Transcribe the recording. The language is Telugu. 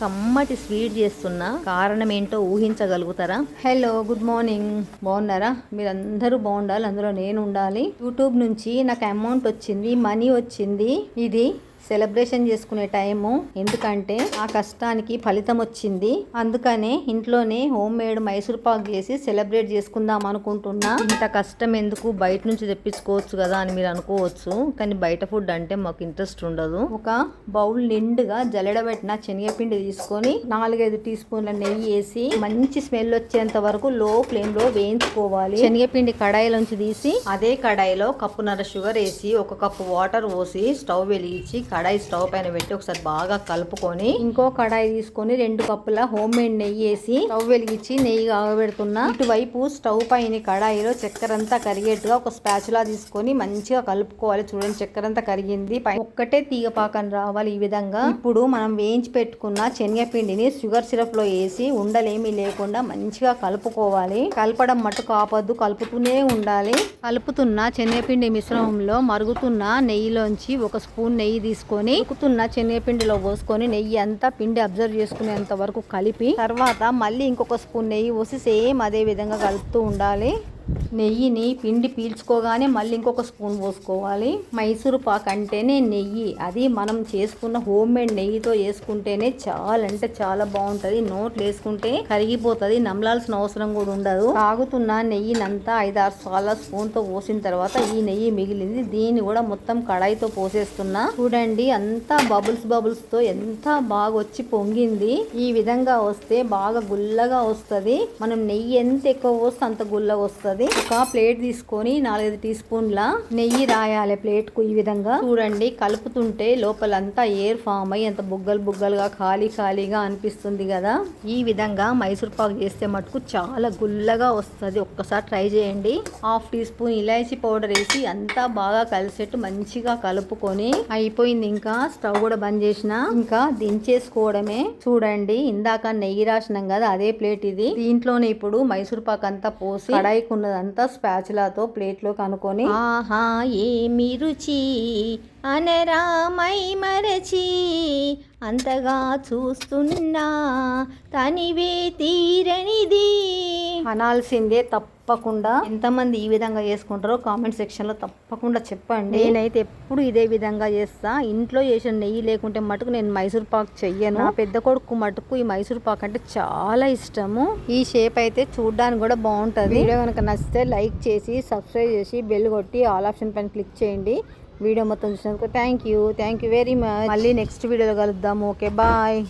కమ్మటి స్వీట్ చేస్తున్నా. కారణం ఏంటో ఊహించగలుగుతారా? Hello, good morning. బాగున్నారా? మీరందరూ బాగుండాలి, అందులో నేను ఉండాలి. యూట్యూబ్ నుంచి నాకు అమౌంట్ వచ్చింది, మనీ వచ్చింది. ఇది సెలబ్రేషన్ చేసుకునే టైము. ఎందుకంటే ఆ కష్టానికి ఫలితం వచ్చింది. అందుకనే ఇంట్లోనే హోమ్ మేడ్ మైసూర్ పాక్ చేసి సెలబ్రేట్ చేసుకుందాం అనుకుంటున్నా. ఇంత కష్టం ఎందుకు, బయట నుంచి తెప్పించుకోవచ్చు కదా అని మీరు అనుకోవచ్చు. కానీ బయట ఫుడ్ అంటే మాకు ఇంట్రెస్ట్ ఉండదు. ఒక బౌల్ నిండుగా జల్లెడబెట్టిన శనగపిండి తీసుకొని 4-5 టీ స్పూన్ల నెయ్యి వేసి మంచి స్మెల్ వచ్చేంత వరకు లో ఫ్లేమ్ లో వేయించుకోవాలి. శనగపిండి కడాయిలోంచి తీసి అదే కడాయిలో కప్పున్నర షుగర్ వేసి 1 కప్పు వాటర్ పోసి స్టవ్ వెలిగించి కడాయి స్టవ్ పైన పెట్టి ఒకసారి బాగా కలుపుకొని ఇంకో కడాయి తీసుకొని 2 కప్పుల హోమ్ మేడ్ నెయ్యి వేసి స్టవ్ వెలిగించి నెయ్యి కాగబెడుతున్నా. ఇటువైపు స్టవ్ పైన కడాయిలో చక్కెర అంతా కరిగేట్టుగా ఒక స్పాచులా తీసుకొని మంచిగా కలుపుకోవాలి. చూడండి, చక్కెర అంతా కరిగింది. ఒక్కటే తీగ పాకం రావాలి ఈ విధంగా. ఇప్పుడు మనం వేయించి పెట్టుకున్న శనగపిండిని షుగర్ సిరప్ లో వేసి ఉండలేమీ లేకుండా మంచిగా కలుపుకోవాలి. కలపడం మట్టుకు ఆపొద్దు, కలుపుతూనే ఉండాలి. కలుపుతున్న శనగపిండి మిశ్రమంలో మరుగుతున్న నెయ్యిలోంచి 1 స్పూన్ నెయ్యి తీసుకొని ఉడుకుతున్న శనగపిండిలో పోసుకొని నెయ్యి అంతా పిండి అబ్జర్వ్ చేసుకునేంత వరకు కలిపి తర్వాత మళ్ళీ ఇంకొక స్పూన్ నెయ్యి పోసి సేమ్ అదే విధంగా కలుపుతూ ఉండాలి. నెయ్యిని పిండి పీల్చుకోగానే మళ్ళీ ఇంకొక స్పూన్ పోసుకోవాలి. మైసూరు పాక్ అంటేనే నెయ్యి. అది మనం చేసుకున్న హోమ్ మేడ్ నెయ్యితో చేసుకుంటేనే చాలా అంటే చాలా బాగుంటది. నోట్లు వేసుకుంటే కరిగిపోతుంది, నమలాల్సిన అవసరం కూడా ఉండదు. తాగుతున్న నెయ్యినంతా 5-6 సార్ల స్పూన్ తో పోసిన తర్వాత ఈ నెయ్యి మిగిలింది. దీన్ని కూడా మొత్తం కడాయితో పోసేస్తున్నా. చూడండి, అంతా బబుల్స్ తో ఎంత బాగా వచ్చి పొంగింది. ఈ విధంగా వస్తే బాగా గుల్లగా వస్తుంది. మనం నెయ్యి ఎంత ఎక్కువ పోస్తే అంత గుల్లగా వస్తుంది. ఒక ప్లేట్ తీసుకొని 4-5 టీ స్పూన్ల నెయ్యి రాయాలి ప్లేట్ కు. ఈ విధంగా చూడండి, కలుపుతుంటే లోపలంతా ఎయిర్ ఫామ్ అయ్యి అంత బుగ్గలుగా ఖాళీగా అనిపిస్తుంది కదా. ఈ విధంగా మైసూర్ పాక్ చేస్తే మటుకు చాలా గుల్లగా వస్తుంది. ఒక్కసారి ట్రై చేయండి. 1/2 టీ స్పూన్ ఇలాచీ పౌడర్ వేసి అంతా బాగా కలిసేట్టు మంచిగా కలుపుకొని అయిపోయింది. ఇంకా స్టవ్ కూడా బంద్ చేసిన, ఇంకా దించేసుకోవడమే. చూడండి, ఇందాక నెయ్యి రాసినాం కదా, అదే ప్లేట్ ఇది. దీంట్లోనే ఇప్పుడు మైసూర్ పాక్ అంతా పోసి కడాయికి ఉన్నదంతా స్పాచులాతో ప్లేట్లోకి అనుకొని ఆహా ఏమి రుచి అనరామై మరచి అంతగా చూస్తున్నా తనివే తీరనిది అనాల్సిందే తప్పకుండా. ఎంతమంది ఈ విధంగా చేసుకుంటారో కామెంట్ సెక్షన్ లో తప్పకుండా చెప్పండి. నేనైతే ఎప్పుడు ఇదే విధంగా చేస్తా. ఇంట్లో చేసిన నెయ్యి లేకుంటే మటుకు నేను మైసూర్ పాక్ చెయ్యను. నా పెద్ద కొడుకు మటుకు ఈ మైసూర్ పాక్ అంటే చాలా ఇష్టము. ఈ షేప్ అయితే చూడడానికి కూడా బాగుంటది. వీడియో కనుక నచ్చితే లైక్ చేసి సబ్స్క్రైబ్ చేసి బెల్ కొట్టి ఆల్ ఆప్షన్ పైన క్లిక్ చేయండి. వీడియో మొత్తం చూసినందుకు థ్యాంక్ యూ వెరీ మచ్. మళ్ళీ నెక్స్ట్ వీడియోలో కలుద్దాము. Okay, bye.